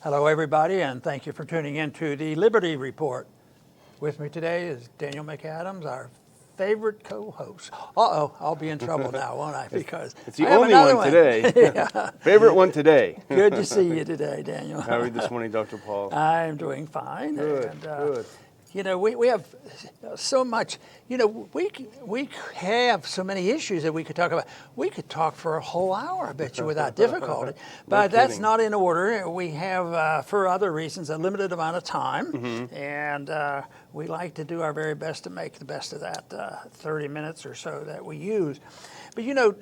Hello, everybody, and thank you for tuning in to the Liberty Report. With me today is Daniel McAdams, our favorite co-host. I'll be in trouble now, won't I? Because it's the only one today. Yeah. Favorite one today. Good to see you today, Daniel. How are you this morning, Dr. Paul? I'm doing fine. Good, good. You know, we have so much, you know, we have so many issues that we could talk about. We could talk for a whole hour, I bet you, without difficulty. But that's not in order. We have, for other reasons, a limited amount of time. And we like to do our very best to make the best of that 30 minutes or so that we use. But, you know,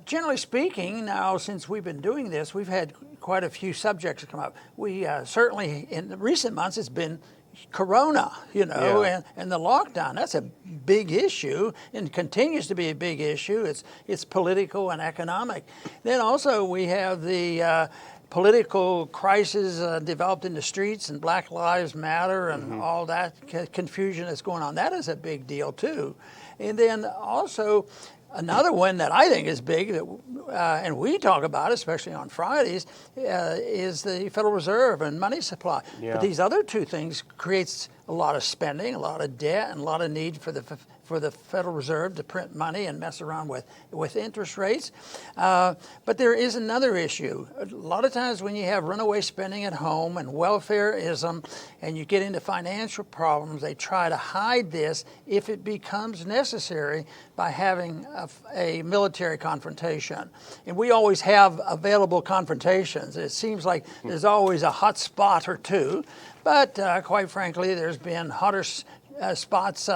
generally speaking, now since we've been doing this, we've had quite a few subjects come up. We certainly, in the recent months, it's been Corona, you know, and the lockdown. That's a big issue and continues to be a big issue. It's political and economic. Then also we have the political crisis developed in the streets and Black Lives Matter and all that confusion that's going on. That is a big deal too. And then also another one that I think is big, and we talk about, especially on Fridays, is the Federal Reserve and money supply. Yeah. But these other two things creates a lot of spending, a lot of debt, and a lot of need for the Federal Reserve to print money and mess around with interest rates. But there is another issue. A lot of times when you have runaway spending at home and welfareism and you get into financial problems, they try to hide this if it becomes necessary by having a military confrontation. And we always have available confrontations. It seems like there's always a hot spot or two, but quite frankly, there's been hotter spots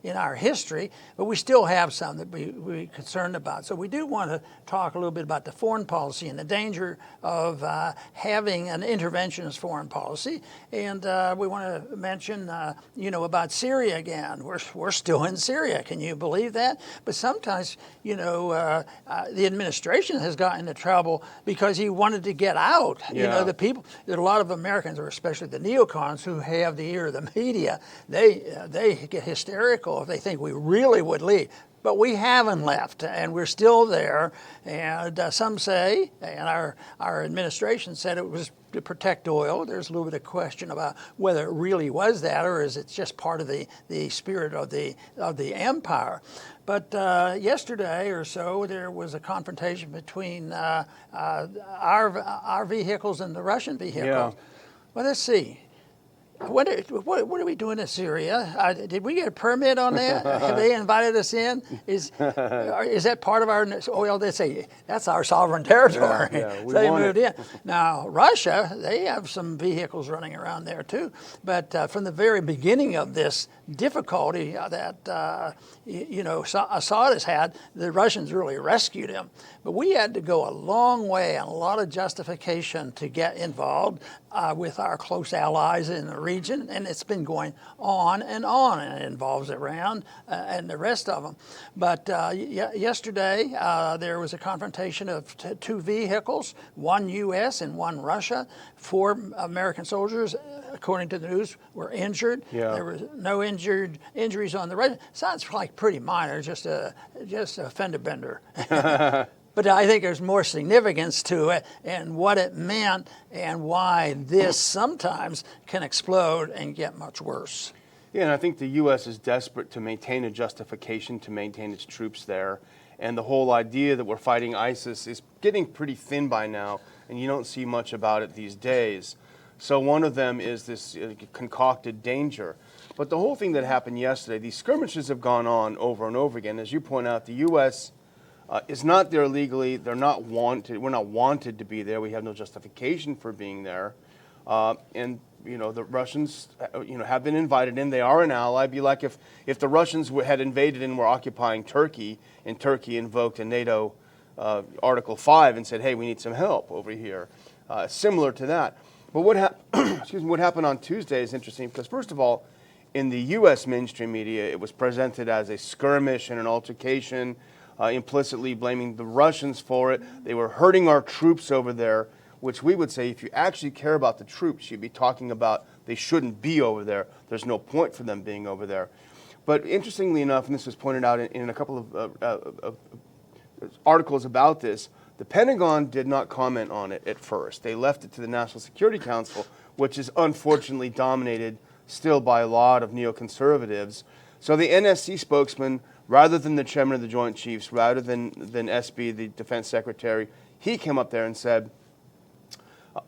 in our history, but we still have some that we're concerned about. So we do want to talk a little bit about the foreign policy and the danger of having an interventionist foreign policy. And we want to mention, you know, about Syria again. We're still in Syria. Can you believe that? But sometimes, you know, the administration has gotten into trouble because he wanted to get out. Yeah. You know, the people, there are a lot of Americans, or especially the neocons, who have the ear of the media. They get hysterical if they think we really would leave. But we haven't left, and we're still there. And some say, and our administration said it was to protect oil. There's a little bit of question about whether it really was that, or is it just part of the spirit of the empire. But yesterday or so, there was a confrontation between our vehicles and the Russian vehicles. Yeah. Well, let's see. What are we doing in Syria? Did we get a permit on that? Have they invited us in? Is that part of our oil? They say that's our sovereign territory. Yeah, So they moved in. Now Russia, they have some vehicles running around there too. But from the very beginning of this difficulty that you know Assad has had, the Russians really rescued him. But we had to go a long way and a lot of justification to get involved with our close allies in the region, and it's been going on, and it involves Iran and the rest of them. But yesterday, there was a confrontation of two vehicles, one U.S. and one Russia. 4 American soldiers, according to the news, were injured. Yeah. There was no injuries on the Russian. Sounds like pretty minor, just a fender bender. But I think there's more significance to it and what it meant and why this sometimes can explode and get much worse. Yeah, and I think the U.S. is desperate to maintain a justification to maintain its troops there. And the whole idea that we're fighting ISIS is getting pretty thin by now, and you don't see much about it these days. So one of them is this concocted danger. But the whole thing that happened yesterday, these skirmishes have gone on over and over again. As you point out, the U.S. Is not there legally. They're not wanted. We're not wanted to be there. We have no justification for being there. And you know the Russians, you know, have been invited in. They are an ally. It'd be like if the Russians had invaded and were occupying Turkey, and Turkey invoked a NATO Article 5 and said, "Hey, we need some help over here." Similar to that. But what happened on Tuesday is interesting because first of all, in the U.S. mainstream media, it was presented as a skirmish and an altercation. Implicitly blaming the Russians for it. They were hurting our troops over there, which we would say if you actually care about the troops, you'd be talking about they shouldn't be over there. There's no point for them being over there. But interestingly enough, and this was pointed out in a couple of articles about this, The Pentagon did not comment on it at first. They left it to the National Security Council, which is unfortunately dominated still by a lot of neoconservatives. So the NSC spokesman, rather than the chairman of the Joint Chiefs, rather than SB, the defense secretary, he came up there and said,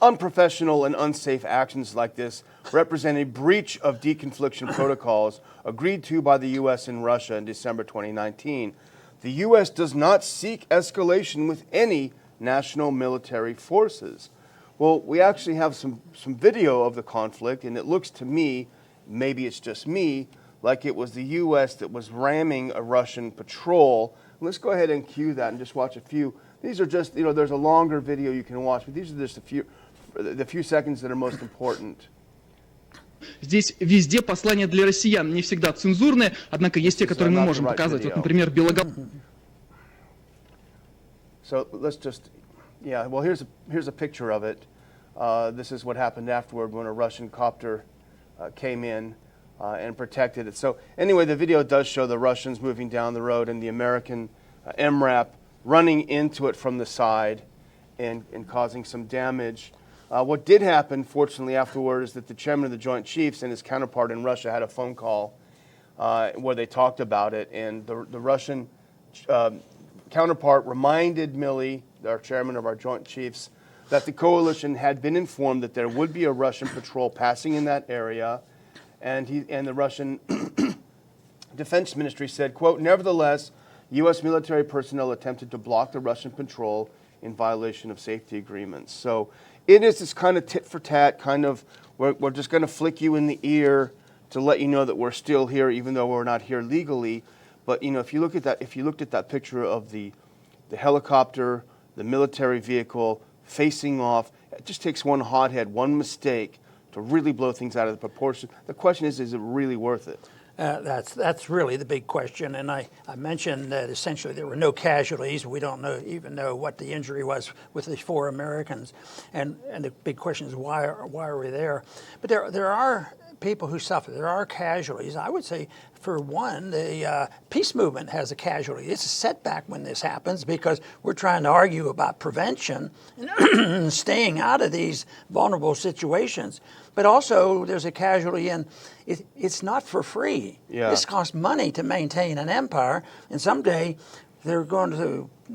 unprofessional and unsafe actions like this represent a breach of deconfliction protocols agreed to by the U.S. and Russia in December 2019. The U.S. does not seek escalation with any national military forces. Well, we actually have some video of the conflict, and it looks to me, maybe it's just me, like it was the U.S. that was ramming a Russian patrol. Let's go ahead and cue that and just watch a few. These are just, there's a longer video you can watch, but these are just the few seconds that are most important. Здесь везде послания для россиян, не всегда цензурные, однако есть те, которые мы можем показывать. Вот, например, So let's just, well, here's a picture of it. This is what happened afterward when a Russian copter came in and protected it. So anyway, the video does show the Russians moving down the road and the American MRAP running into it from the side and causing some damage. What did happen, fortunately, afterward is that the chairman of the Joint Chiefs and his counterpart in Russia had a phone call where they talked about it, and the Russian counterpart reminded Milley, our chairman of our Joint Chiefs, that the coalition had been informed that there would be a Russian patrol passing in that area, and the Russian Defense Ministry said, quote, nevertheless, U.S. military personnel attempted to block the Russian patrol in violation of safety agreements. So it is this kind of tit for tat, kind of, we're just going to flick you in the ear to let you know that we're still here, even though we're not here legally. But if you look at that, if you looked at that picture of the helicopter, the military vehicle facing off, it just takes one hothead, one mistake to really blow things out of the proportion. The question is it really worth it? That's really the big question, and I mentioned that essentially there were no casualties. We don't even know what the injury was with the 4 Americans, and the big question is why are we there? But there are people who suffer. There are casualties. I would say, for one, the peace movement has a casualty. It's a setback when this happens because we're trying to argue about prevention and staying out of these vulnerable situations. But also, there's a casualty in it's not for free. Yeah. This costs money to maintain an empire, and someday the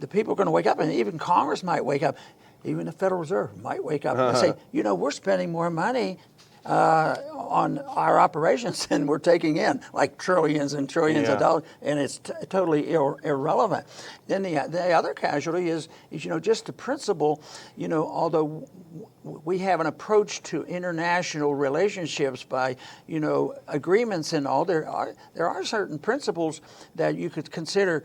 people are going to wake up, and even Congress might wake up, even the Federal Reserve might wake up and say, we're spending more money on our operations than we're taking in, like trillions and trillions of dollars, and it's totally irrelevant. Then the other casualty is just the principle, although we have an approach to international relationships by, agreements and all, there are certain principles that you could consider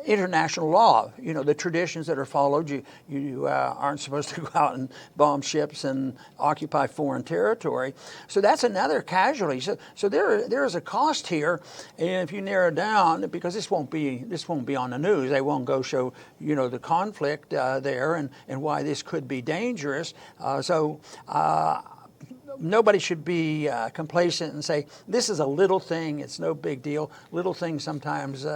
international law, the traditions that are followed. You aren't supposed to go out and bomb ships and occupy foreign territory. So that's another casualty. So there is a cost here, and if you narrow it down, because this won't be on the news, they won't go show the conflict there and why this could be dangerous. Nobody should be complacent and say, this is a little thing, it's no big deal. Little things sometimes,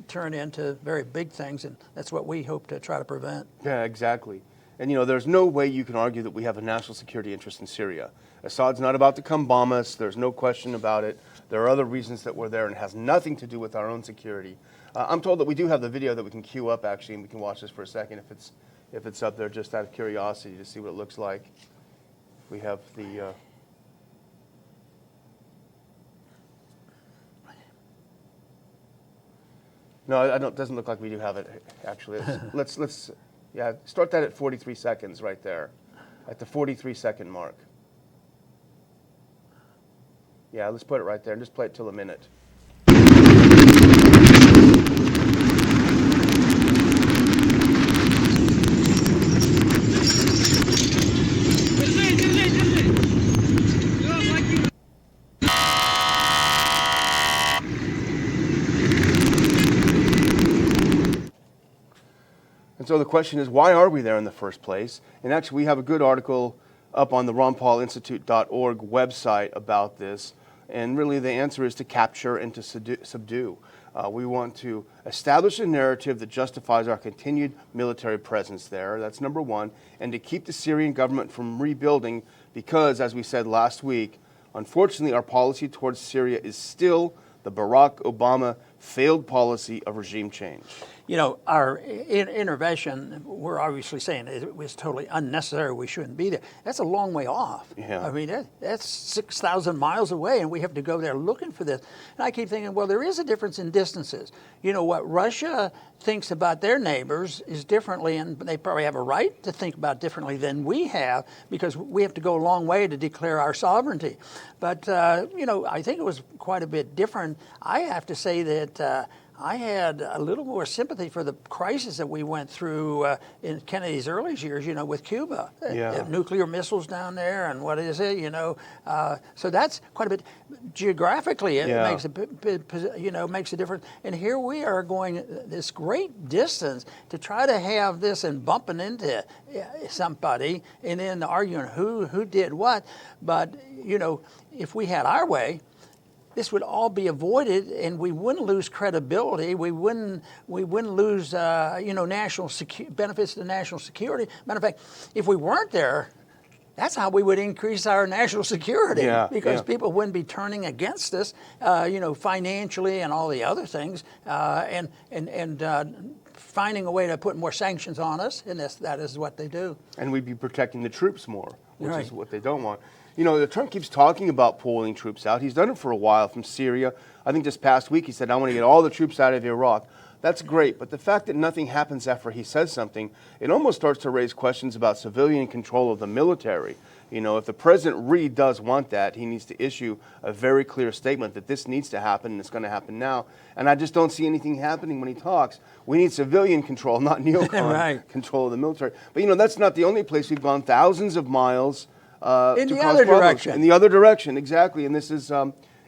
turn into very big things, and that's what we hope to try to prevent. Yeah, exactly. And, there's no way you can argue that we have a national security interest in Syria. Assad's not about to come bomb us. There's no question about it. There are other reasons that we're there, and it has nothing to do with our own security. I'm told that we do have the video that we can queue up, actually, and we can watch this for a second if it's up there, just out of curiosity to see what it looks like. We have the no, I don't. Doesn't look like we do have it actually. Let's start that at 43 seconds right there, at the 43-second mark. Yeah, let's put it right there and just play it till a minute. And so the question is, why are we there in the first place? And actually, we have a good article up on the ronpaulinstitute.org website about this. And really, the answer is to capture and to subdue. We want to establish a narrative that justifies our continued military presence there. That's number one. And to keep the Syrian government from rebuilding because, as we said last week, unfortunately, our policy towards Syria is still the Barack Obama failed policy of regime change. You know, our intervention, we're obviously saying it was totally unnecessary. We shouldn't be there. That's a long way off. Yeah. I mean, that's 6,000 miles away, and we have to go there looking for this. And I keep thinking, well, there is a difference in distances. You know, what Russia thinks about their neighbors is differently, and they probably have a right to think about differently than we have, because we have to go a long way to declare our sovereignty. But, you know, I think it was quite a bit different. I have to say that I had a little more sympathy for the crisis that we went through in Kennedy's early years, you know, with Cuba. Yeah. Nuclear missiles down there, and what is it, you know? So that's quite a bit. Geographically, it makes a bit, you know, makes a difference. And here we are going this great distance to try to have this and bumping into somebody and then arguing who did what. But, you know, if we had our way, this would all be avoided, and we wouldn't lose credibility. We wouldn't lose, you know, benefits to national security. Matter of fact, if we weren't there, that's how we would increase our national security, because people wouldn't be turning against us, you know, financially and all the other things, and finding a way to put more sanctions on us, and that is what they do. And we'd be protecting the troops more, which is what they don't want. You know, Trump keeps talking about pulling troops out. He's done it for a while from Syria. I think this past week he said, I want to get all the troops out of Iraq. That's great, but the fact that nothing happens after he says something, it almost starts to raise questions about civilian control of the military. You know, if the president really does want that, he needs to issue a very clear statement that this needs to happen and it's going to happen now. And I just don't see anything happening when he talks. We need civilian control, not neocon control of the military. But, you know, that's not the only place we've gone thousands of miles in the other direction. In the other direction, exactly. And this is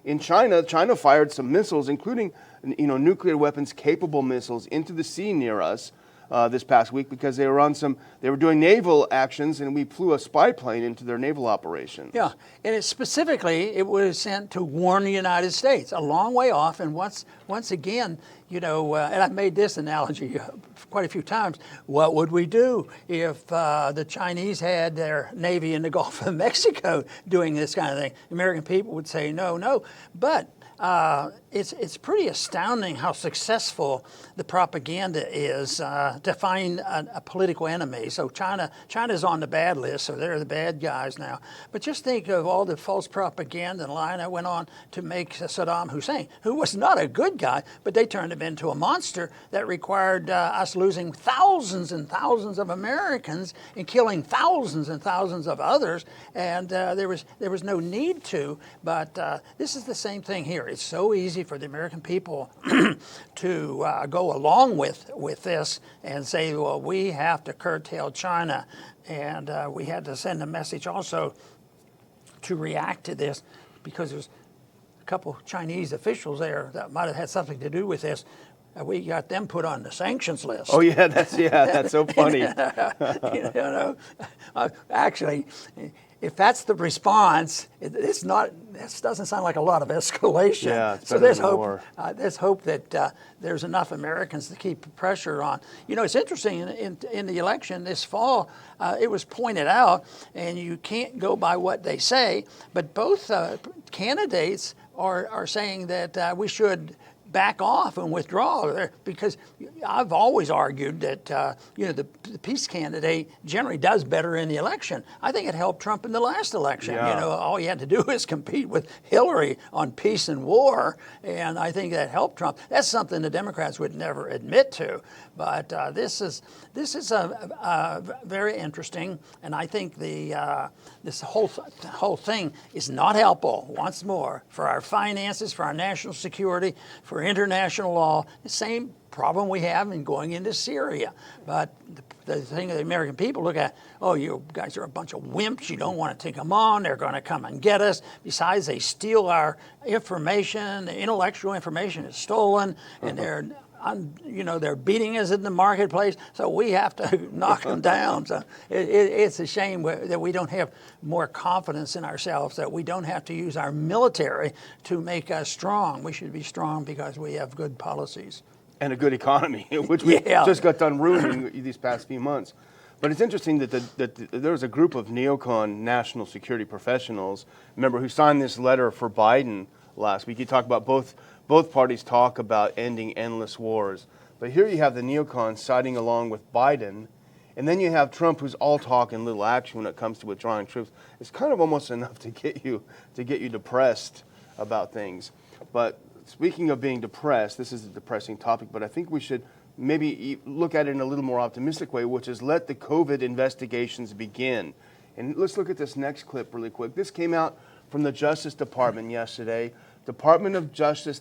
in China. China fired some missiles, including, you know, nuclear weapons capable missiles into the sea near us this past week, because they were doing naval actions, and we flew a spy plane into their naval operations. Yeah, and it was sent to warn the United States, a long way off. And once again, you know, and I've made this analogy quite a few times. What would we do if the Chinese had their Navy in the Gulf of Mexico doing this kind of thing? The American people would say no. But it's pretty astounding how successful the propaganda is to find a political enemy. So China's on the bad list, so they're the bad guys now. But just think of all the false propaganda and line that went on to make Saddam Hussein, who was not a good guy, but they turned him into a monster that required us losing thousands and thousands of Americans and killing thousands and thousands of others. And there was no need to. But this is the same thing here. It's so easy for the American people to go along with this and say, well, we have to curtail China. And we had to send a message also to react to this, because there's a couple Chinese officials there that might have had something to do with this. We got them put on the sanctions list. Oh yeah, that's so funny. You know, actually, if that's the response, it's not. This doesn't sound like a lot of escalation. Yeah, it's so there's hope. more. There's hope that there's enough Americans to keep pressure on. You know, it's interesting in the election this fall. It was pointed out, and you can't go by what they say, but both candidates are saying that we should back off and withdraw, because I've always argued that you know, the peace candidate generally does better in the election. I think it helped Trump in the last election. Yeah. You know, all he had to do is compete with Hillary on peace and war, and I think that helped Trump. That's something the Democrats would never admit to. But this is very interesting, and I think this whole thing is not helpful. Once more, for our finances, for our national security, for international law, the same problem we have in going into Syria. But the thing the American people look at, oh, you guys are a bunch of wimps. You don't want to take them on. They're going to come and get us. Besides, they steal our information. The intellectual information is stolen, and they're they're beating us in the marketplace, so we have to knock them down. So it's a shame that we don't have more confidence in ourselves, that we don't have to use our military to make us strong. We should be strong because we have good policies. And a good economy, which we Yeah. just got done ruining these past few months. But it's interesting that there was a group of neocon national security professionals, remember, who signed this letter for Biden last week. You talk about both parties talk about ending endless wars. But here you have the neocons siding along with Biden, and then you have Trump, who's all talk and little action when it comes to withdrawing troops. It's kind of almost enough to get you depressed about things. But speaking of being depressed, this is a depressing topic, but I think we should maybe look at it in a little more optimistic way, which is let the COVID investigations begin. And let's look at this next clip really quick. This came out from the Justice Department yesterday. Department of Justice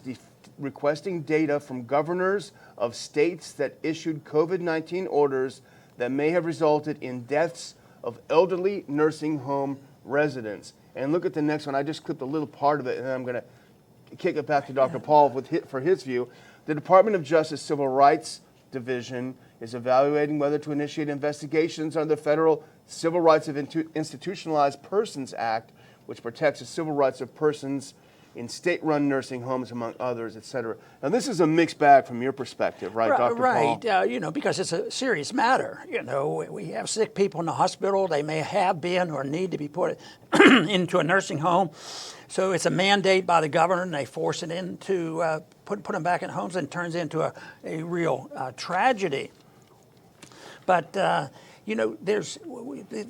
requesting data from governors of states that issued COVID-19 orders that may have resulted in deaths of elderly nursing home residents. And look at the next one. I just clipped a little part of it, and then I'm going to kick it back to Dr. Paul for his view. The Department of Justice Civil Rights Division is evaluating whether to initiate investigations under the Federal Civil Rights of Institutionalized Persons Act, which protects the civil rights of persons in state-run nursing homes, among others, et cetera. Now, this is a mixed bag from your perspective, right, Dr. Paul? Right, because it's a serious matter. We have sick people in the hospital. They may have been or need to be put into a nursing home. So it's a mandate by the governor, and they force it into put them back in homes, and it turns into a real tragedy. But the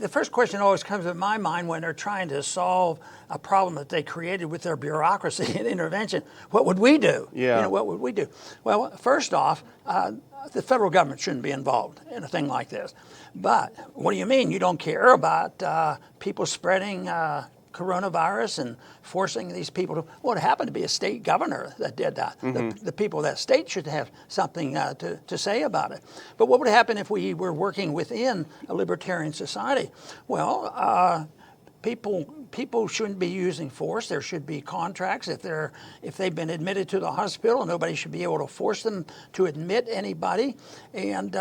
first question always comes to my mind when they're trying to solve a problem that they created with their bureaucracy and intervention. What would we do? Yeah. What would we do? Well, first off, the federal government shouldn't be involved in a thing like this. But what do you mean you don't care about people spreading coronavirus and forcing these people to, well, it happened to be a state governor that did that. Mm-hmm. The people of that state should have something to say about it. But what would happen if we were working within a libertarian society? Well, people shouldn't be using force. There should be contracts. If they've been admitted to the hospital, nobody should be able to force them to admit anybody. And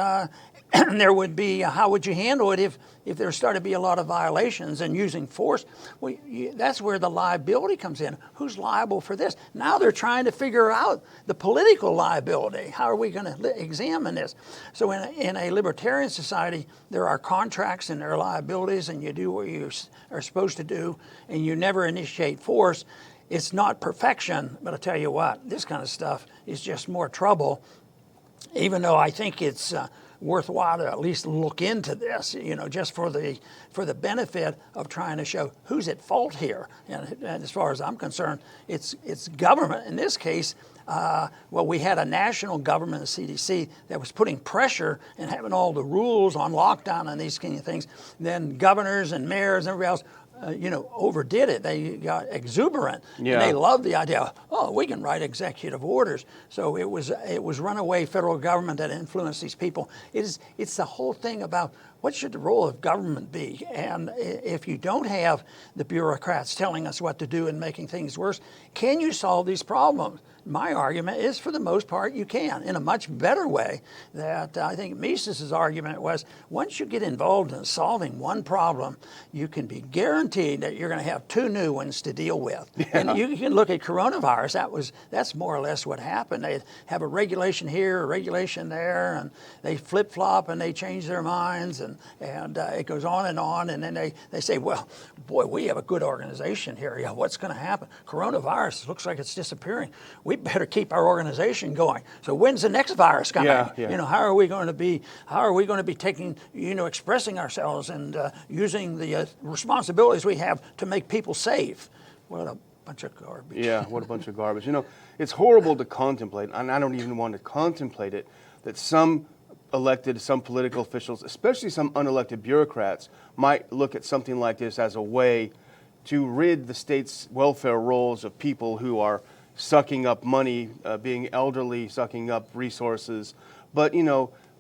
there would be, how would you handle it if there started to be a lot of violations and using force? Well, that's where the liability comes in. Who's liable for this? Now they're trying to figure out the political liability. How are we going to examine this? So in a libertarian society, there are contracts and there are liabilities, and you do what you are supposed to do, and you never initiate force. It's not perfection, but I tell you what, this kind of stuff is just more trouble, even though I think it's worthwhile to at least look into this, just for the benefit of trying to show who's at fault here. And as far as I'm concerned, it's government. In this case, we had a national government, the CDC, that was putting pressure and having all the rules on lockdown and these kind of things. Then governors and mayors and everybody else overdid it. They got exuberant. Yeah. And they loved the idea, we can write executive orders. So it was runaway federal government that influenced these people. It's the whole thing about what should the role of government be? And if you don't have the bureaucrats telling us what to do and making things worse, can you solve these problems? My argument is, for the most part, you can, in a much better way. That I think Mises's argument was, once you get involved in solving one problem, you can be guaranteed that you're going to have two new ones to deal with. Yeah. And you can look at coronavirus. That's more or less what happened. They have a regulation here, a regulation there, and they flip-flop and they change their minds, and it goes on, and then they say, well, boy, we have a good organization here. Yeah, what's going to happen? Coronavirus looks like it's disappearing. We better keep our organization going. So when's the next virus coming? Yeah. How are we going to be taking, expressing ourselves and using the responsibilities we have to make people safe? What a bunch of garbage. Yeah, what a bunch of garbage. It's horrible to contemplate, and I don't even want to contemplate it, that some political officials, especially some unelected bureaucrats, might look at something like this as a way to rid the state's welfare rolls of people who are sucking up money, being elderly, sucking up resources. But,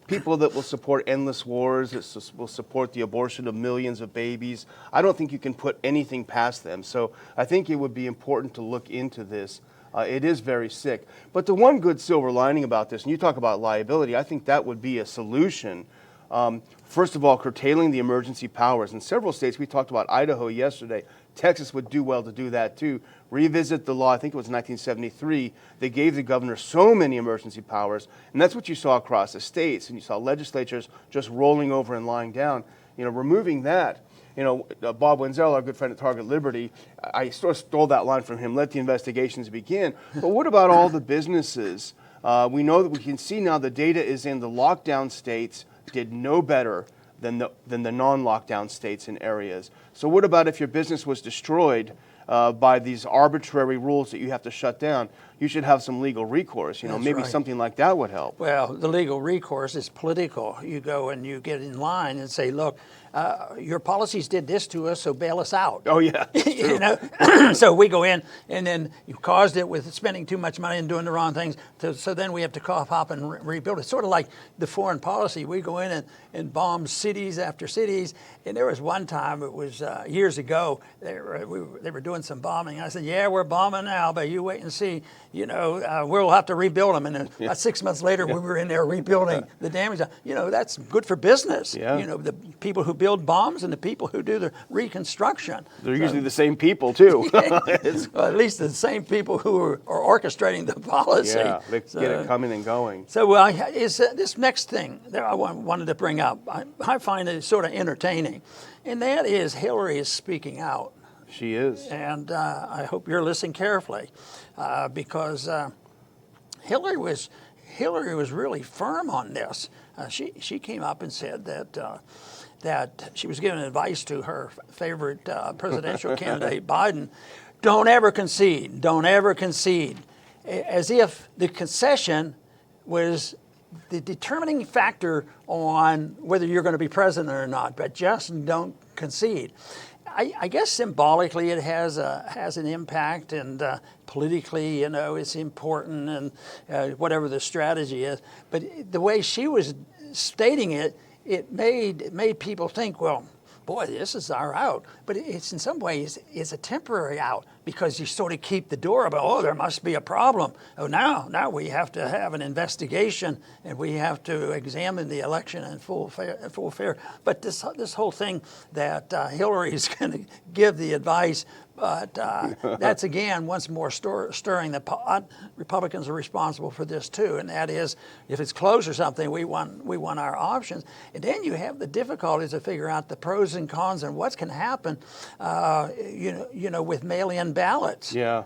people that will support endless wars, that will support the abortion of millions of babies, I don't think you can put anything past them. So I think it would be important to look into this It is very sick. But the one good silver lining about this, and you talk about liability, I think that would be a solution. First of all, curtailing the emergency powers. In several states, we talked about Idaho yesterday. Texas would do well to do that too. Revisit the law, I think it was 1973. They gave the governor so many emergency powers, and that's what you saw across the states. And you saw legislatures just rolling over and lying down. Removing that. Bob Wenzel, our good friend at Target Liberty, I sort of stole that line from him, let the investigations begin. But what about all the businesses? We know that we can see now the data is in the lockdown states did no better than the non-lockdown states in areas. So what about if your business was destroyed by these arbitrary rules that you have to shut down? You should have some legal recourse. Maybe right. something like that would help. Well, the legal recourse is political. You go and you get in line and say, look, your policies did this to us, so bail us out. Oh, yeah. So we go in, and then you caused it with spending too much money and doing the wrong things. So then we have to cough up and rebuild it. Sort of like the foreign policy. We go in and bomb cities after cities. And there was one time, it was years ago, they were doing some bombing. I said, yeah, we're bombing now, but you wait and see. We'll have to rebuild them. And then about 6 months later, we were in there rebuilding the damage. That's good for business. Yeah. The people who build bombs and the people who do the reconstruction. They're usually the same people, too. Well, at least the same people who are orchestrating the policy. Yeah, they get it coming and going. So is this next thing that I wanted to bring up, I find it sort of entertaining, and that is Hillary is speaking out. She is. And I hope you're listening carefully, because Hillary was really firm on this. She came up and said that she was giving advice to her favorite presidential candidate, Biden. Don't ever concede. Don't ever concede. As if the concession was the determining factor on whether you're going to be president or not, but just don't concede. I guess symbolically it has an impact, and politically, it's important, and whatever the strategy is. But the way she was stating it, it made people think, well, boy, this is our out. But it's in some ways it's a temporary out, because you sort of keep the door open. Oh, there must be a problem. Oh, now we have to have an investigation, and we have to examine the election in full fair. But this whole thing that Hillary's going to give the advice, but that's again once more stirring the pot. Republicans are responsible for this too, and that is, if it's close or something, we want our options. And then you have the difficulties to figure out the pros and cons and what can happen, with mail-in ballots. Yeah.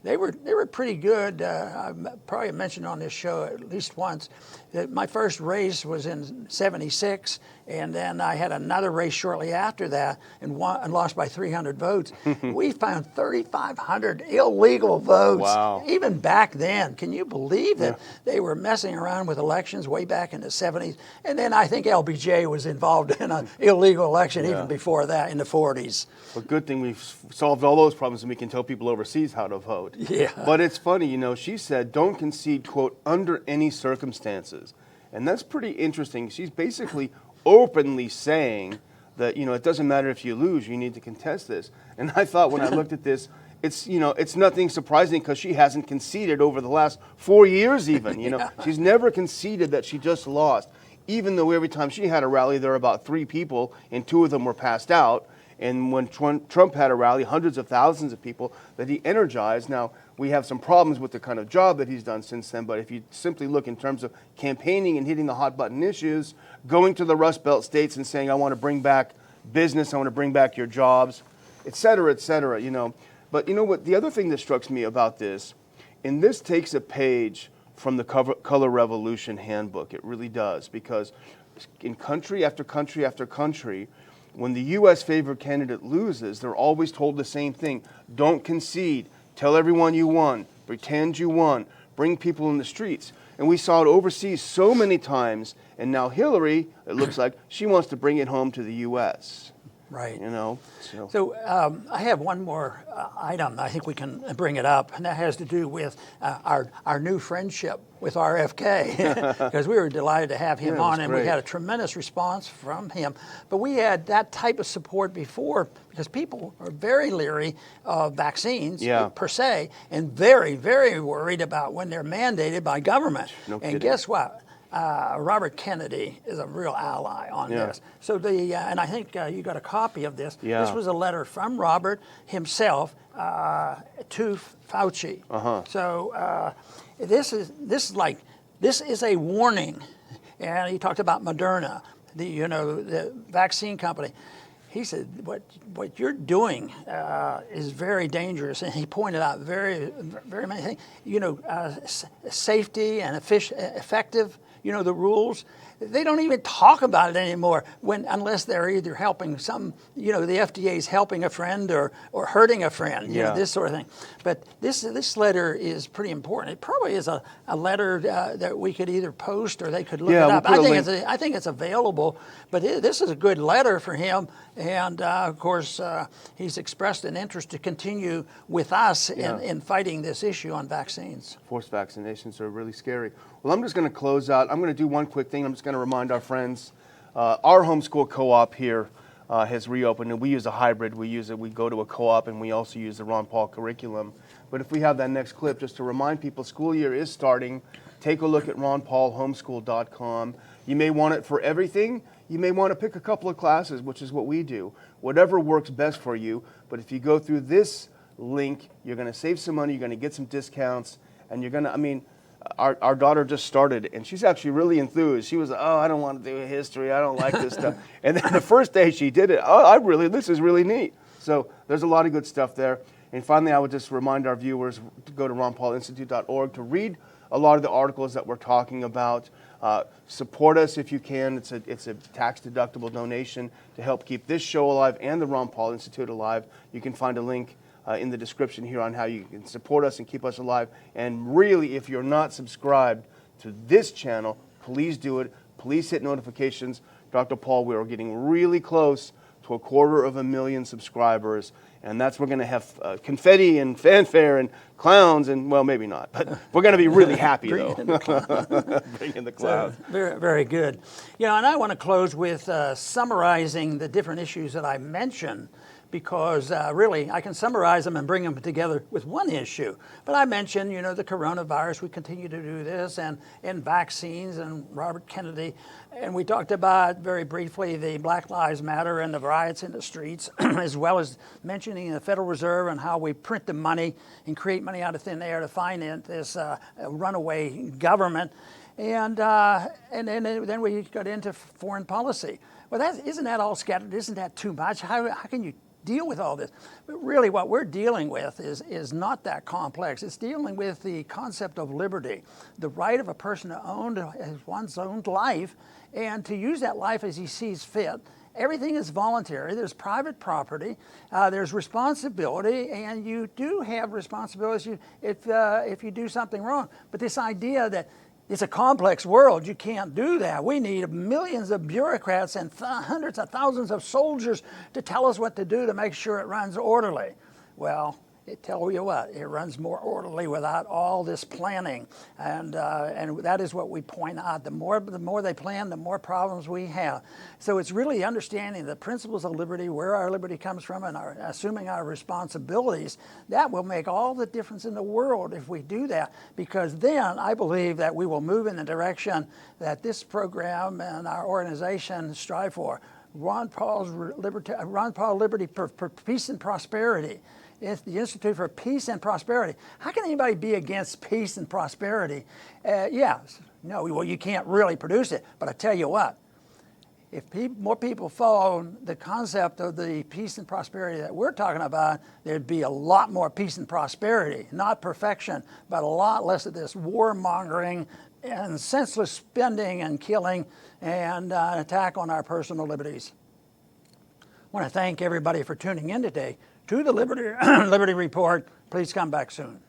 They were pretty good. I probably mentioned on this show at least once that my first race was in '76, and then I had another race shortly after that and lost by 300 votes. We found 3,500 illegal votes. Wow. Even back then. Can you believe that they were messing around with elections way back in the '70s? And then I think LBJ was involved in an illegal election even before that in the '40s. But good thing we've solved all those problems and we can tell people overseas how to vote. Yeah. But it's funny, she said, don't concede, quote, under any circumstances. And that's pretty interesting. She's basically openly saying that, it doesn't matter if you lose, you need to contest this. And I thought when I looked at this, it's nothing surprising, because she hasn't conceded over the last 4 years even. She's never conceded that she just lost, even though every time she had a rally, there were about 3 people and 2 of them were passed out. And when Trump had a rally, hundreds of thousands of people that he energized. Now, we have some problems with the kind of job that he's done since then, but if you simply look in terms of campaigning and hitting the hot button issues, going to the Rust Belt states and saying, I want to bring back business, I want to bring back your jobs, et cetera, But you know what? The other thing that strikes me about this, and this takes a page from the Color Revolution handbook, it really does, because in country after country after country, when the U.S. favored candidate loses, they're always told the same thing. Don't concede. Tell everyone you won. Pretend you won. Bring people in the streets. And we saw it overseas so many times, and now Hillary, it looks like, she wants to bring it home to the U.S. Right. You know, So I have one more item. I think we can bring it up, and that has to do with our new friendship with RFK, because we were delighted to have him on, and we had a tremendous response from him. But we had that type of support before, because people are very leery of vaccines per se, and very, very worried about when they're mandated by government. No and kidding. Guess what? Robert Kennedy is a real ally on this. So and I think you got a copy of this. Yeah. This was a letter from Robert himself to Fauci. So this is a warning, and he talked about Moderna, the vaccine company. He said, what you're doing is very dangerous, and he pointed out very, very many things. Safety and effective. The rules. They don't even talk about it anymore unless they're either helping the FDA's helping a friend or hurting a friend, this sort of thing. But this letter is pretty important. It probably is a letter that we could either post or they could look it up. I think it's available, but this is a good letter for him. And of course, he's expressed an interest to continue with us in fighting this issue on vaccines. Forced vaccinations are really scary. Well, I'm just going to close out. I'm going to do one quick thing. I'm just going to remind our friends, our homeschool co-op here has reopened, and we use a hybrid. We go to a co-op, and we also use the Ron Paul curriculum. But if we have that next clip, just to remind people, school year is starting. Take a look at ronpaulhomeschool.com. You may want it for everything. You may want to pick a couple of classes, which is what we do. Whatever works best for you. But if you go through this link, you're going to save some money, you're going to get some discounts, and you're going to, our daughter just started, and she's actually really enthused. She was like, I don't want to do history. I don't like this stuff. And then the first day she did it, this is really neat. So there's a lot of good stuff there. And finally, I would just remind our viewers to go to ronpaulinstitute.org to read a lot of the articles that we're talking about. Support us if you can. It's a tax-deductible donation to help keep this show alive and the Ron Paul Institute alive. You can find a link in the description here on how you can support us and keep us alive. And really, if you're not subscribed to this channel, please do it. Please hit notifications. Dr. Paul, we are getting really close to 250,000 subscribers. And we're going to have confetti and fanfare and clowns, and, well, maybe not, but we're going to be really happy, though. Bring in the clowns. So, very, very good. And I want to close with summarizing the different issues that I mentioned, because really I can summarize them and bring them together with one issue. But I mentioned, the coronavirus, we continue to do this, and vaccines and Robert Kennedy. And we talked about, very briefly, the Black Lives Matter and the riots in the streets, as well as mentioning the Federal Reserve and how we print the money and create money out of thin air to finance this runaway government. And then we got into foreign policy. Well, isn't that all scattered? Isn't that too much? How can you deal with all this? But really what we're dealing with is not that complex. It's dealing with the concept of liberty, the right of a person to own one's own life and to use that life as he sees fit. Everything is voluntary. There's private property. There's responsibility, and you do have responsibilities if you do something wrong. But this idea that it's a complex world, you can't do that. We need millions of bureaucrats and hundreds of thousands of soldiers to tell us what to do to make sure it runs orderly. Well, tell you what, it runs more orderly without all this planning, and that is what we point out. The more they plan, the more problems we have. So it's really understanding the principles of liberty, where our liberty comes from, and assuming our responsibilities. That will make all the difference in the world if we do that, because then I believe that we will move in the direction that this program and our organization strive for. Ron Paul Liberty for Peace and Prosperity. It's the Institute for Peace and Prosperity. How can anybody be against peace and prosperity? Well, you can't really produce it. But I tell you what, if more people follow the concept of the peace and prosperity that we're talking about, there'd be a lot more peace and prosperity. Not perfection, but a lot less of this warmongering and senseless spending and killing and attack on our personal liberties. I want to thank everybody for tuning in today to the Liberty Report. Please come back soon.